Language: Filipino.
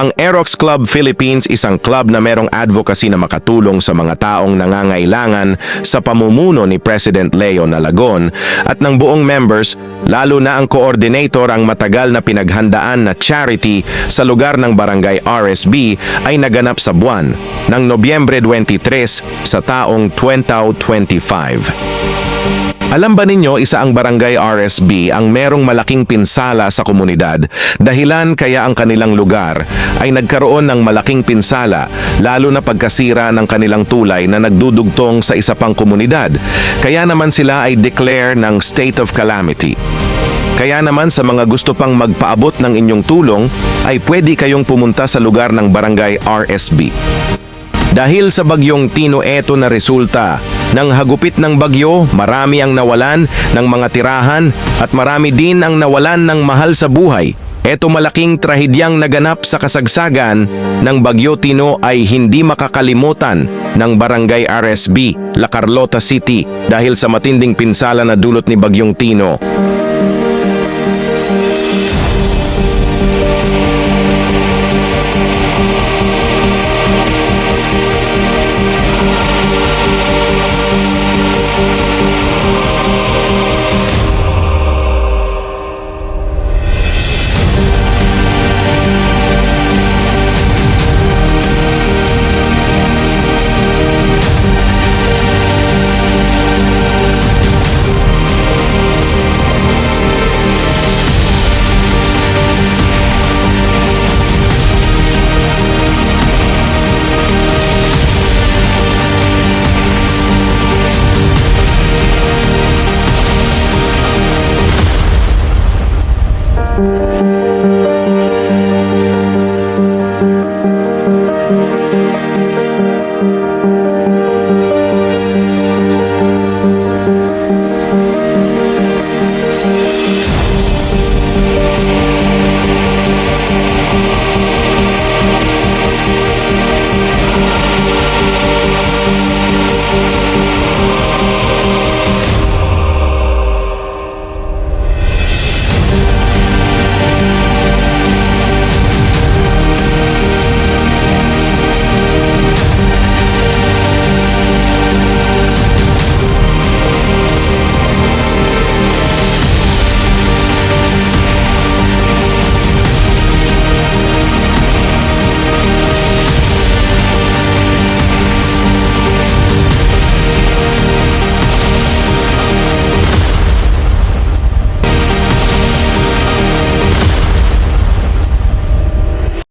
Ang Aerox Club Philippines isang club na merong advocacy na makatulong sa mga taong nangangailangan sa pamumuno ni President Leo Nalagon at ng buong members, lalo na ang coordinator ang matagal na pinaghandaan na charity sa lugar ng Barangay RSB ay naganap sa buwan ng Nobyembre 23 sa taong 2025. Alam ba ninyo isa ang Barangay RSB ang merong malaking pinsala sa komunidad dahilan kaya ang kanilang lugar ay nagkaroon ng malaking pinsala lalo na pagkasira ng kanilang tulay na nagdudugtong sa isa pang komunidad. Kaya naman sila ay declare ng state of calamity. Kaya naman sa mga gusto pang magpaabot ng inyong tulong ay pwede kayong pumunta sa lugar ng Barangay RSB. Dahil sa bagyong Tino eto na resulta ng hagupit ng bagyo, marami ang nawalan ng mga tirahan at marami din ang nawalan ng mahal sa buhay. Eto malaking trahedyang naganap sa kasagsagan ng Bagyo Tino ay hindi makakalimutan ng Barangay RSB, La Carlota City dahil sa matinding pinsala na dulot ni Bagyong Tino.